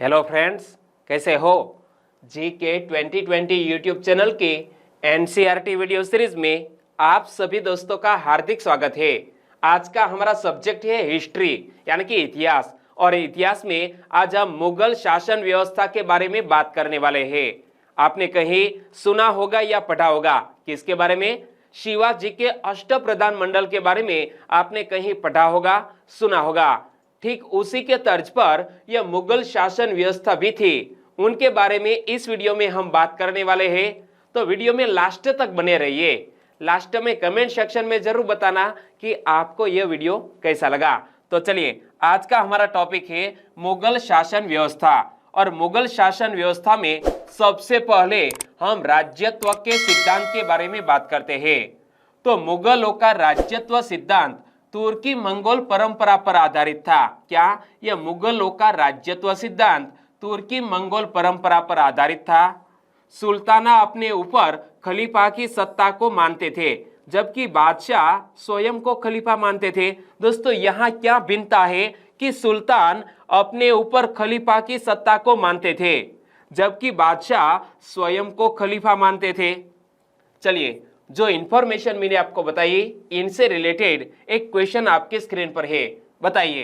Hello friends, कैसे हो? GK 2020 YouTube channel के एनसीईआरटी वीडियो सीरीज में आप सभी दोस्तों का हार्दिक स्वागत है। आज का हमारा सब्जेक्ट है हिस्ट्री यानी कि इतिहास, और इतिहास में आज हम मुगल शासन व्यवस्था के बारे में बात करने वाले हैं। आपने कहीं सुना होगा या पढ़ा होगा किसके बारे में? शिवाजी के अष्टप्रधान मंडल के बारे में आपने कहीं पढ़ा होगा, सुना होगा। ठीक उसी के तर्ज पर यह मुगल शासन व्यवस्था भी थी। उनके बारे में इस वीडियो में हम बात करने वाले हैं, तो वीडियो में लास्ट तक बने रहिए। लास्ट में कमेंट सेक्शन में जरूर बताना कि आपको यह वीडियो कैसा लगा। तो चलिए, आज का हमारा टॉपिक है मुगल शासन व्यवस्था। और मुगल शासन व्यवस्था में सबसे पहले हम राज्यत्व के सिद्धांत के बारे में बात करते हैं। तो मुगलों का राज्यत्व सिद्धांत तुर्की मंगोल परंपरा पर आधारित था। क्या यह मुगलों का राज्यत्व सिद्धांत तुर्की मंगोल परंपरा पर आधारित था? सुल्ताना अपने ऊपर खलीफा की सत्ता को मानते थे, जबकि बादशाह स्वयं को खलीफा मानते थे। दोस्तों, यहाँ क्या भिन्नता है कि सुल्तान अपने ऊपर खलीफा की सत्ता को मानते थे, जबकि बादशाह स्वयं को खलीफा मानते थे। चलिए, जो इंफॉर्मेशन मैंने आपको बताई, इनसे रिलेटेड एक क्वेश्चन आपके स्क्रीन पर है। बताइए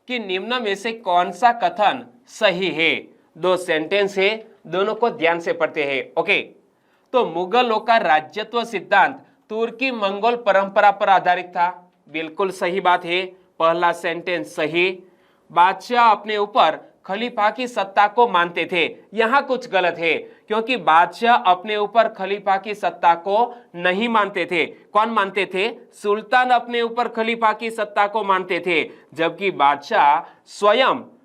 कि निम्न में से कौन सा कथन सही है? दो सेंटेंस है, दोनों को ध्यान से पढ़ते हैं। ओके, तो मुगलों का राज्यत्व सिद्धांत तुर्की मंगोल परंपरा पर आधारित था। बिल्कुल सही बात है, पहला सेंटेंस सही। बादशाह अपने ऊपर खलीफा की सत्ता को मानते थे, यहां कुछ गलत है, क्योंकि बादशाह अपने ऊपर खलीफा की सत्ता को नहीं मानते थे। कौन मानते थे? सुल्तान अपने ऊपर खलीफा की सत्ता को मानते थे, जबकि बादशाह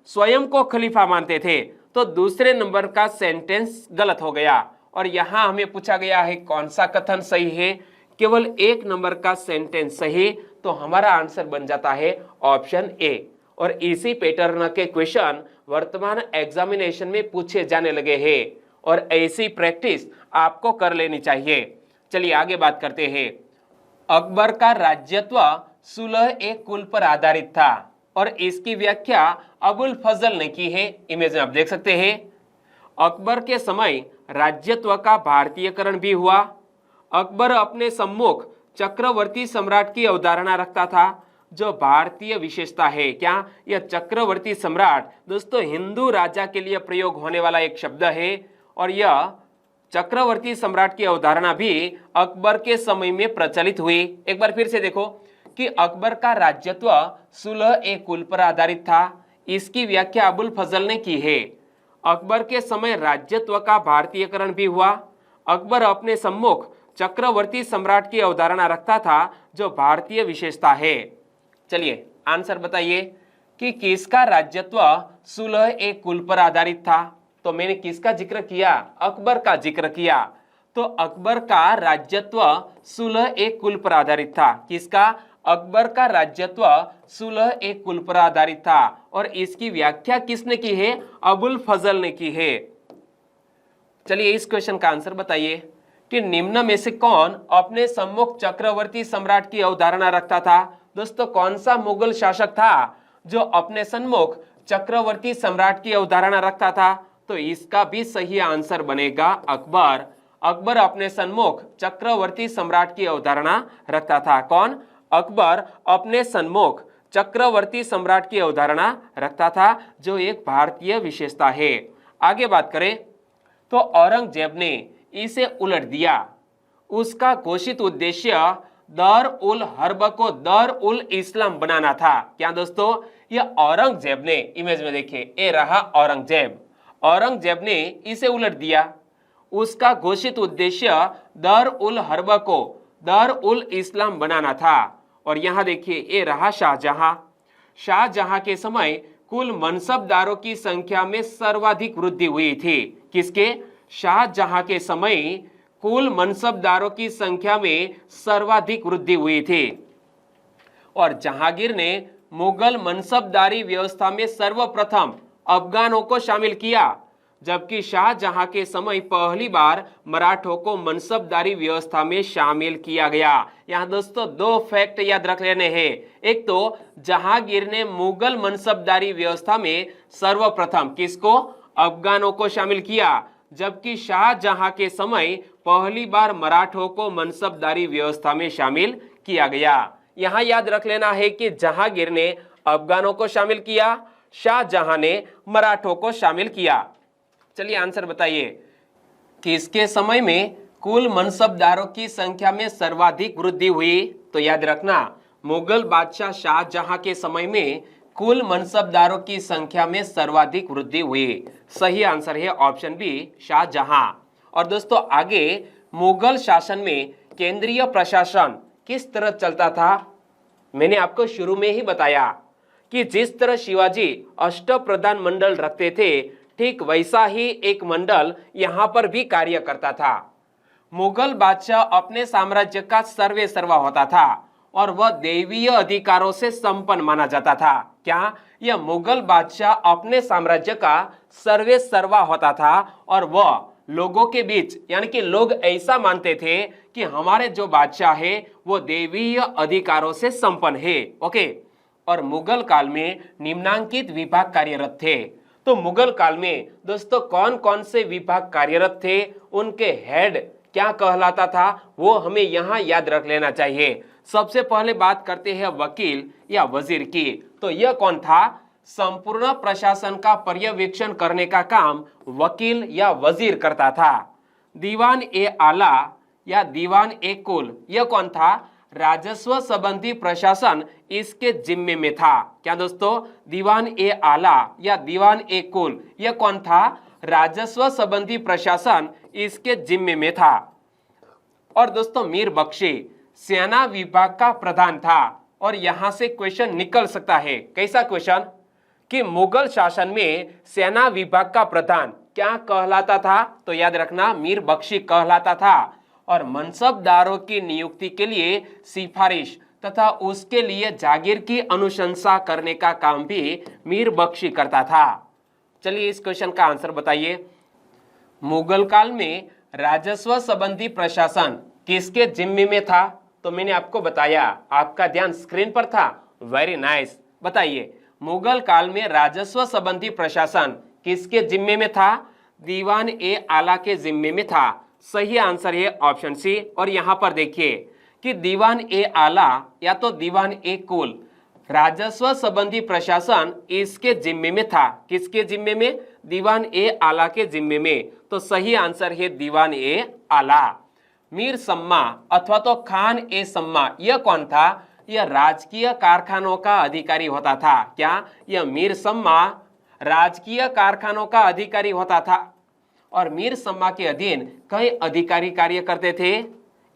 स्वयं को खलीफा मानते थे। तो दूसरे नंबर का सेंटेंस गलत हो गया, और यहां हमें पूछा गया है कौन सा कथन सही है। केवल एक नंबर का सेंटेंस सही, तो हमारा आंसर बन जाता है ऑप्शन ए। और इसी पैटर्न के क्वेश्चन वर्तमान एग्जामिनेशन में पूछे जाने लगे हैं, और ऐसी प्रैक्टिस आपको कर लेनी चाहिए। चलिए आगे बात करते हैं। अकबर का राज्यत्व सुलह ए कुल पर आधारित था, और इसकी व्याख्या अबुल फजल ने की है। इमेज में आप देख सकते हैं। अकबर के समय राज्यत्व का भारतीयकरण भी हुआ। अकबर अपने सम्मुख चक्रवर्ती सम्राट की अवधारणा रखता था, जो भारतीय विशेषता है। क्या यह चक्रवर्ती सम्राट दोस्तों हिंदू राजा के लिए प्रयोग होने वाला एक शब्द है, और यह चक्रवर्ती सम्राट की अवधारणा भी अकबर के समय में प्रचलित हुई। एक बार फिर से देखो कि अकबर का राज्यत्व सुलह ए कुल पर आधारित था। इसकी व्याख्या अबुल फजल ने की है। अकबर के समय राज्यत्व का भारतीयकरण भी हुआ। अकबर अपने सम्मुख चक्रवर्ती सम्राट की अवधारणा रखता था, जो भारतीय विशेषता है। चलिए आंसर बताइए कि किसका राज्यत्व सुलह ए कुल पर आधारित था? तो मैंने किसका जिक्र किया? अकबर का जिक्र किया। तो अकबर का राज्यत्व सुलह ए कुल पर आधारित था। किसका? अकबर का राज्यत्व सुलह ए कुल पर आधारित था, और इसकी व्याख्या किसने की है? अबुल फजल ने की है। चलिए इस क्वेश्चन का आंसर बताइए कि निम्न में से कौन अपने सम्मुख चक्रवर्ती सम्राट की अवधारणा रखता था? दोस्तों, कौन सा मुगल शासक था जो अपने सम्मुख चक्रवर्ती सम्राट की अवधारणा रखता था? तो इसका भी सही आंसर बनेगा अकबर। अकबर अपने सम्मुख चक्रवर्ती सम्राट की अवधारणा रखता था। कौन? अकबर अपने सम्मुख चक्रवर्ती सम्राट की अवधारणा रखता था, जो एक भारतीय विशेषता है। आगे बात करें तो औरंगजेब ने इसे उलट दिया। उसका घोषित उद्देश्य दर उल हर्ब को दर उल इस्लाम बनाना था। क्या दोस्तों? यह औरंगजेब ने, इमेज में देखिए, ये रहा औरंगजेब ने इसे उलट दिया। उसका घोषित उद्देश्य दर उल हर्ब को दर उल इस्लाम बनाना था। और यहां देखिए, ये रहा शाहजहां के समय कुल मनसबदारों की संख्या में सर्वाधिक वृद्धि हुई थी। किसके? शाहजहां के समय कुल मनसबदारों की संख्या में सर्वाधिक वृद्धि हुई थी। और जहांगीर ने मुगल मनसबदारी व्यवस्था में सर्वप्रथम अफगानों को शामिल किया, जबकि शाहजहां के समय पहली बार मराठों को मनसबदारी व्यवस्था में शामिल किया गया। यहाँ दोस्तों दो फैक्ट याद रख लेने हैं। एक तो जहांगीर ने मुगल मनसबदारी व्यवस्था में सर्वप्रथम किसको? अफगानों को शामिल किया, जबकि शाहजहां के समय पहली बार मराठों को मनसबदारी व्यवस्था में शामिल किया गया। यहां याद रख लेना है कि जहांगीर ने अफगानों को शामिल किया, शाहजहां ने मराठों को शामिल किया। चलिए आंसर बताइए, किसके समय में कुल मनसबदारों की संख्या में सर्वाधिक वृद्धि हुई? तो याद रखना, मुगल बादशाह शाहजहां के समय में कुल मनसबदारों की संख्या में सर्वाधिक वृद्धि हुई। सही आंसर है ऑप्शन बी, शाहजहां। और दोस्तों आगे, मुगल शासन में केंद्रीय प्रशासन किस तरह चलता था? मैंने आपको शुरू में ही बताया कि जिस तरह शिवाजी अष्टप्रधान मंडल रखते थे, ठीक वैसा ही एक मंडल यहां पर भी कार्य करता था। मुगल बादशाह अपने साम्राज्य का सर्वेसर्वा होता था और वह दैवीय अधिकारों से संपन्न माना जाता था। क्या? यह मुगल बादशाह अपने साम्राज्य का सर्वेसर्वा होता था और वह लोगों के बीच, यानी कि लोग ऐसा मानते थे कि हमारे जो बादशाह है वो दैवीय अधिकारों से संपन्न है। ओके। और मुगल काल में निम्नांकित विभाग कार्यरत थे। तो मुगल काल में दोस्तों कौन कौन से विभाग कार्यरत थे, उनके हेड क्या कहलाता था, वो हमें यहाँ याद रख लेना चाहिए। सबसे पहले बात करते हैं वकील या वजीर की। तो यह कौन था? संपूर्ण प्रशासन का पर्यवेक्षण करने का काम वकील या वजीर करता था। दीवान ए आला या दीवान ए कुल, यह कौन था? राजस्व संबंधी प्रशासन इसके जिम्मे में था। क्या दोस्तों? दीवान ए आला या दीवान ए कुल, यह कौन था? राजस्व संबंधी प्रशासन इसके जिम्मे में था। और दोस्तों मीर बख्शी सेना विभाग का प्रधान था। और यहां से क्वेश्चन निकल सकता है। कैसा क्वेश्चन? कि मुगल शासन में सेना विभाग का प्रधान क्या कहलाता था? तो याद रखना, मीर बख्शी कहलाता था। और मनसबदारों की नियुक्ति के लिए सिफारिश तथा उसके लिए जागीर की अनुशंसा करने का काम भी मीर बख्शी करता था। चलिए इस क्वेश्चन का आंसर बताइए। मुगल काल में राजस्व संबंधी प्रशासन किसके जिम्मे में था? तो मैंने आपको बताया, आपका ध्यान स्क्रीन पर था। Very nice. बताइए, मुगल काल में राजस्व संबंधी प्रशासन किसके जिम्मे में था? दीवान ए आला के जिम्मे में था। सही आंसर है ऑप्शन सी। और यहां पर देखिए कि दीवान ए आला या तो दीवान ए कुल, राजस्व संबंधी प्रशासन इसके जिम्मे में था। किसके जिम्मे में? दीवान ए आला के जिम्मे में। तो सही आंसर है दीवान ए आला। मीर सम्मा अथवा तो खान ए सम्मा, यह कौन था? यह राजकीय कारखानों का अधिकारी होता था। क्या? यह मीर सम्मा राजकीय कारखानों का अधिकारी होता था। और मीर सम्मा के अधीन कई अधिकारी कार्य करते थे।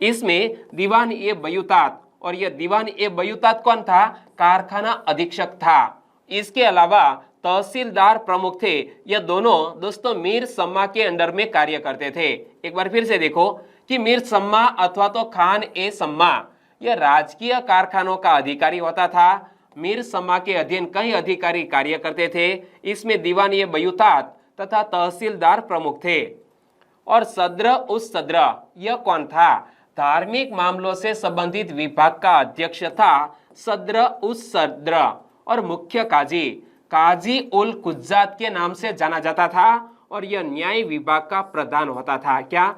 इसमें दीवान ए बयूतात, और यह दीवान ए बयूतात कौन था? कारखाना अधीक्षक था। इसके अलावा तहसीलदार प्रमुख थे। यह दोनों दोस्तों मीर सम्मा के अंडर में कार्य करते थे। एक बार फिर से देखो कि मीर सम्मा अथवा तो खान ए सम्मा, यह राजकीय कारखानों का अधिकारी होता था। मीर सम्मा के अधीन कई अधिकारी कार्य करते थे। इसमें दीवान ए बयूतात तथा तहसीलदार प्रमुख थे। और सद्र उस सद्र, यह कौन था? धार्मिक मामलों से संबंधित विभाग का अध्यक्ष था सद्र उस सद्र। और मुख्य काजी, काजी उल कुज्जात के नाम से जाना जाता था। और यह न्याय विभाग का प्रधान होता था। क्या?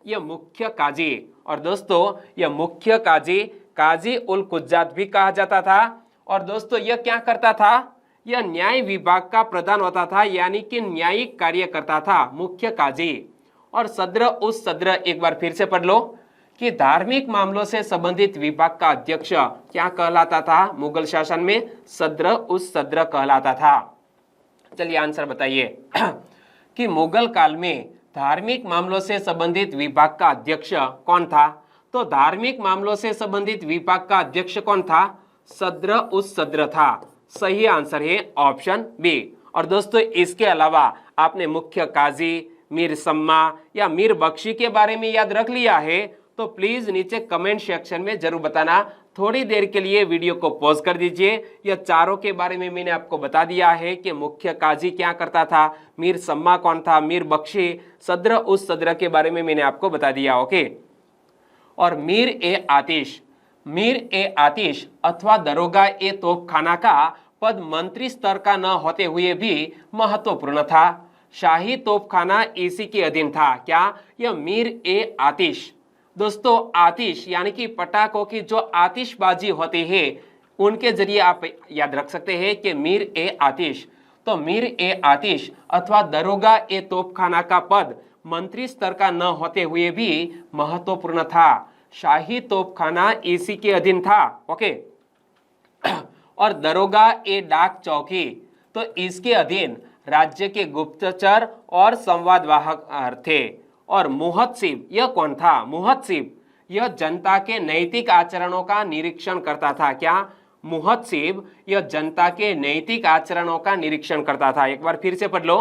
यह मुख्य काजी। और दोस्तों यह मुख्य काजी, काजी उल कुज्जात भी कहा जाता था। और दोस्तों यह क्या करता था? यह न्याय विभाग का प्रधान होता था, यानी कि न्यायिक कार्य करता था मुख्य काजी। और सद्र उस सद्र, एक बार फिर से पढ़ लो कि धार्मिक मामलों से संबंधित विभाग का अध्यक्ष क्या कहलाता था? मुगल शासन में सद्र उस सद्र कहलाता था। चलिए आंसर बताइए कि मुगल काल में धार्मिक मामलों से संबंधित विभाग का अध्यक्ष कौन था? तो धार्मिक मामलों से संबंधित विभाग का अध्यक्ष कौन था? सद्र उस सद्र था। सही आंसर है ऑप्शन बी। और दोस्तों इसके अलावा आपने मुख्य काजी, मीर सम्मा या मीर बख्शी के बारे में याद रख लिया है तो प्लीज नीचे कमेंट सेक्शन में जरूर बताना। थोड़ी देर के लिए वीडियो को पॉज कर दीजिए। यह चारों के बारे में मैंने आपको बता दिया है कि मुख्य काजी क्या करता था, मीर सम्मा कौन था, मीर बख्शी, सद्र उस सद्र के बारे में मैंने आपको बता दिया। ओके। और मीर ए आतिश, मीर ए आतिश अथवा दरोगा ए तोपखाना का पद मंत्री स्तर का न होते हुए भी महत्वपूर्ण था। शाही तोपखाना इसी के अधीन था। क्या? यह मीर ए आतिश। दोस्तों आतिश यानी कि पटाखों की जो आतिशबाजी होती है उनके जरिए आप याद रख सकते हैं कि मीर ए आतिश। तो मीर ए आतिश अथवा दरोगा ए तोपखाना का पद मंत्री स्तर का न होते हुए भी महत्वपूर्ण था। शाही तोपखाना इसी के अधीन था। ओके। और दरोगा ए डाक चौकी, तो इसके अधीन राज्य के गुप्तचर और संवादवाहक थे। और मुहत्सिब, यह कौन था? मुहत्सिब यह जनता के नैतिक आचरणों का निरीक्षण करता था। क्या? मुहत्सिब यह जनता के नैतिक आचरणों का निरीक्षण करता था। एक बार फिर से पढ़ लो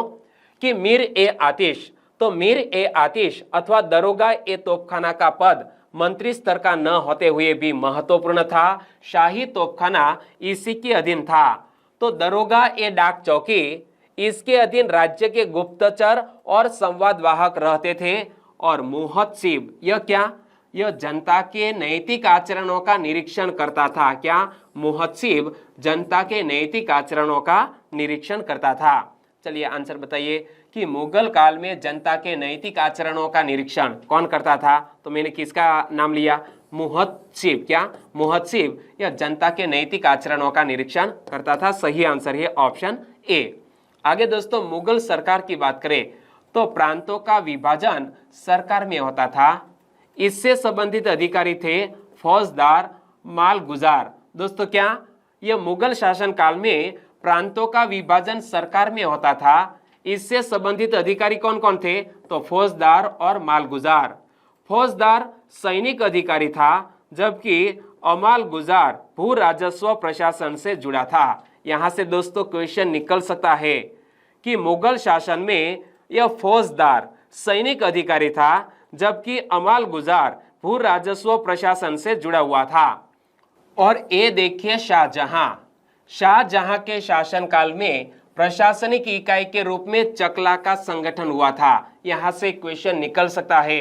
कि मीर ए आतिश, तो मीर ए आतिश अथवा दरोगा ए तोपखाना का पद मंत्री स्तर का न होते हुए भी महत्वपूर्ण था। शाही तोपखाना इसी के अधीन था। तो दरोगा ए डाक चौकी, इसके अधीन राज्य के गुप्तचर और संवादवाहक रहते थे। और मुहत्सिब यह क्या? यह जनता के नैतिक आचरणों का निरीक्षण करता था। क्या? मुहत्सिब जनता के नैतिक आचरणों का निरीक्षण करता था। चलिए आंसर बताइए कि मुगल काल में जनता के नैतिक आचरणों का निरीक्षण कौन करता था? तो मैंने किसका नाम लिया? मुहत्सिब। क्या? मुहत्सिब यह जनता के नैतिक आचरणों का निरीक्षण करता था। सही आंसर है ऑप्शन ए। आगे दोस्तों मुगल सरकार की बात करें तो प्रांतों का विभाजन सरकार में होता था। इससे संबंधित अधिकारी थे फौजदार, मालगुजार। दोस्तों क्या? यह मुगल शासन काल में प्रांतों का विभाजन सरकार में होता था। इससे संबंधित अधिकारी कौन कौन थे? तो फौजदार और मालगुजार। फौजदार सैनिक अधिकारी था, जबकि अमालगुजार भू राजस्व प्रशासन से जुड़ा था। यहां से दोस्तों क्वेश्चन निकल सकता है कि मुगल शासन में यह फौजदार सैनिक अधिकारी था, जबकि अमालगुजार भू राजस्व प्रशासन से जुड़ा हुआ था। और ये देखिए शाहजहां। शाहजहां के शासनकाल में प्रशासनिक इकाई के रूप में चकला का संगठन हुआ था। यहां से क्वेश्चन निकल सकता है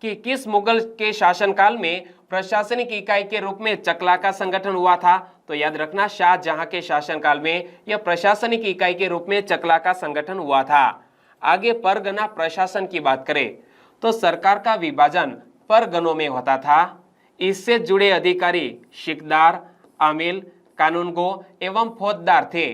कि किस मुगल के शासनकाल में प्रशासनिक इकाई के रूप में चकला का संगठन हुआ था? तो याद रखना शाहजहां के शासनकाल में यह प्रशासनिक इकाई के रूप में चकला का संगठन हुआ था। आगे परगना प्रशासन की बात करें तो सरकार का विभाजन परगनों में होता था। इससे जुड़े अधिकारी शिकदार, आमिल, कानूनगो एवं फौजदार थे।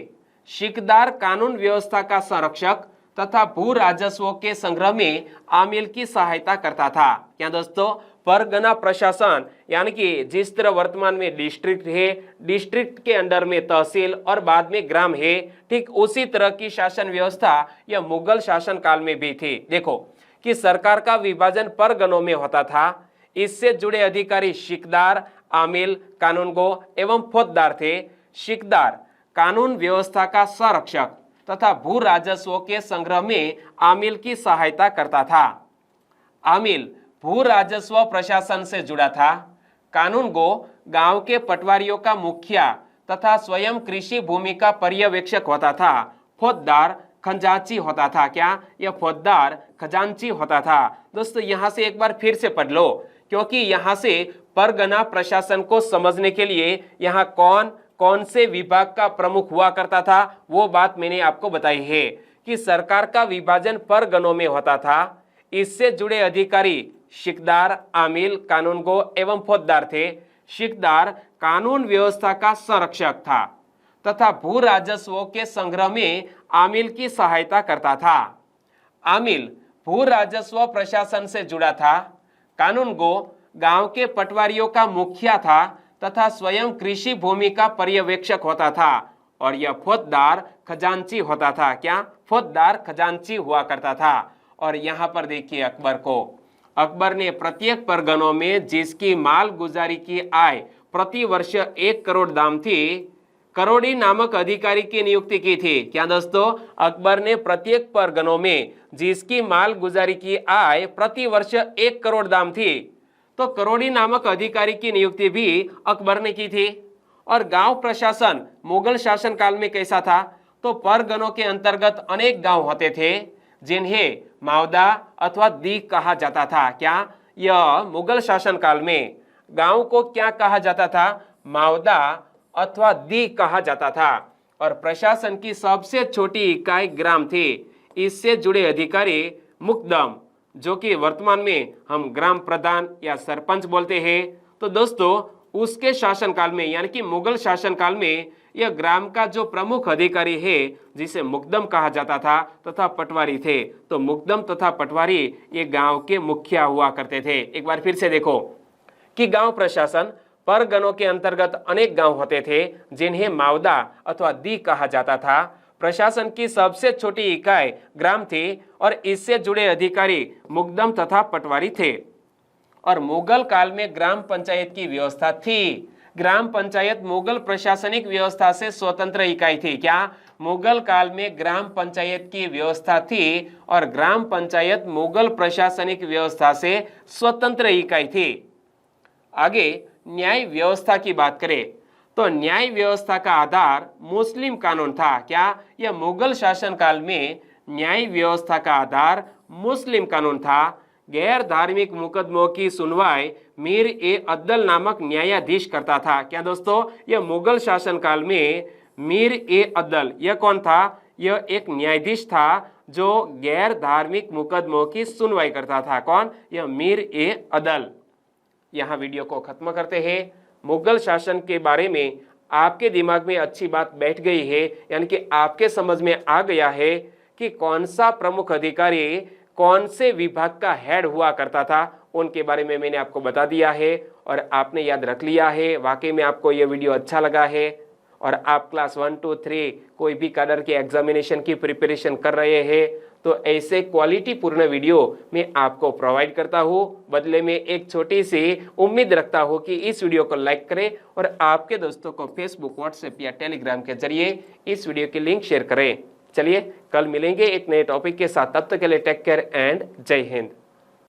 शिकदार कानून व्यवस्था का संरक्षक तथा भू राजस्व के संग्रह में आमिल की सहायता करता था। क्या दोस्तों? परगना प्रशासन यानी कि जिस तरह वर्तमान में डिस्ट्रिक्ट है, डिस्ट्रिक्ट के अंडर में तहसील और बाद में ग्राम है, ठीक उसी तरह की शासन व्यवस्था यह मुगल शासन काल में भी थी। देखो कि सरकार का विभाजन परगनों में होता था। इससे जुड़े अधिकारी शिकदार, आमिल, कानूनगो एवं फौजदार थे। शिकदार कानून व्यवस्था का संरक्षक तथा भू राजस्व के संग्रह में आमिल की सहायता करता था। आमिल भू राजस्व प्रशासन से जुड़ा था। कानूनगो गांव के पटवारियों का मुखिया तथा स्वयं कृषि भूमि का पर्यवेक्षक होता था। फौजदार खजांची होता था। क्या? यह फौजदार खजांची होता था। दोस्तों यहाँ से एक बार फिर से पढ़ लो, क्योंकि यहाँ से परगना प्रशासन को समझने के लिए यहाँ कौन कौन से विभाग का प्रमुख हुआ करता था वो बात मैंने आपको बताई है कि सरकार का विभाजन परगनों में होता था। इससे जुड़े अधिकारी शिकदार, आमिल, कानूनगो एवं फौजदार थे। शिकदार कानून व्यवस्था का संरक्षक था तथा भू राजस्व के संग्रह में आमिल की सहायता करता था। आमिल भू राजस्व प्रशासन से जुड़ा था। कानूनगो गांव के पटवारियों का मुखिया था तथा स्वयं कृषि भूमि का पर्यवेक्षक होता था। और यह फौजदार खजांची होता था। क्या? फौजदार खजांची हुआ करता था। और यहाँ पर देखिए अकबर को, अकबर ने प्रत्येक परगनों में जिसकी माल गुजारी की आय प्रति वर्ष 1 करोड़ दाम थी, करोड़ी नामक अधिकारी की नियुक्ति की थी। क्या दोस्तों? अकबर ने प्रत्येक परगनों में जिसकी माल गुजारी की आय प्रति वर्ष 1 करोड़ दाम थी, तो करोड़ी नामक अधिकारी की नियुक्ति भी अकबर ने की थी। और गांव प्रशासन मुगल शासन काल में कैसा था? तो परगनों के अंतर्गत अनेक गांव होते थे जिन्हें मावदा अथवा दीग कहा जाता था। क्या? यह मुगल शासन काल में गांव को क्या कहा जाता था? मावदा अथवा दीग कहा जाता था। और प्रशासन की सबसे छोटी इकाई ग्राम थी। इससे जुड़े अधिकारी मुकदम, जो कि वर्तमान में हम ग्राम प्रधान या सरपंच बोलते हैं। तो दोस्तों उसके शासनकाल में यानी कि मुगल शासनकाल में यह ग्राम का जो प्रमुख अधिकारी है जिसे मुकदम कहा जाता था तथा पटवारी थे। तो मुकदम तथा पटवारी ये गांव के मुखिया हुआ करते थे। एक बार फिर से देखो कि गांव प्रशासन परगनों के अंतर्गत अनेक गांव होते थे जिन्हें मावदा अथवा दी कहा जाता था। प्रशासन की सबसे छोटी इकाई ग्राम थी और इससे जुड़े अधिकारी मुकदम तथा पटवारी थे। और मुगल काल में ग्राम पंचायत की व्यवस्था थी। ग्राम पंचायत मुगल प्रशासनिक व्यवस्था से स्वतंत्र इकाई थी। क्या मुगल काल में ग्राम पंचायत की व्यवस्था थी और ग्राम पंचायत मुगल प्रशासनिक व्यवस्था से स्वतंत्र इकाई थी। आगे न्याय व्यवस्था की बात करें तो न्याय व्यवस्था का आधार मुस्लिम कानून था। क्या यह मुगल शासन काल में न्याय व्यवस्था का आधार मुस्लिम कानून था। गैर धार्मिक मुकदमों की सुनवाई मीर ए अद्दल नामक न्यायाधीश करता था। क्या दोस्तों यह मुगल शासन काल में मीर ए अद्दल यह कौन था? यह एक न्यायाधीश था जो गैर धार्मिक मुकदमों की सुनवाई करता था। कौन? यह मीर ए अद्दल। यहाँ वीडियो को खत्म करते हैं। मुगल शासन के बारे में आपके दिमाग में अच्छी बात बैठ गई है, यानी कि आपके समझ में आ गया है कि कौन सा प्रमुख अधिकारी कौन से विभाग का हेड हुआ करता था। उनके बारे में मैंने आपको बता दिया है और आपने याद रख लिया है। वाकई में आपको यह वीडियो अच्छा लगा है और आप क्लास 1, 2, 3 कोई भी कैडर के एग्जामिनेशन की प्रिपरेशन कर रहे हैं तो ऐसे क्वालिटी पूर्ण वीडियो मैं आपको प्रोवाइड करता हूँ। बदले में एक छोटी सी उम्मीद रखता हूँ कि इस वीडियो को लाइक करें और आपके दोस्तों को फेसबुक, व्हाट्सएप या टेलीग्राम के जरिए इस वीडियो की लिंक शेयर करें। चलिए कल मिलेंगे एक नए टॉपिक के साथ। तब तक के लिए टेक केयर एंड जय हिंद।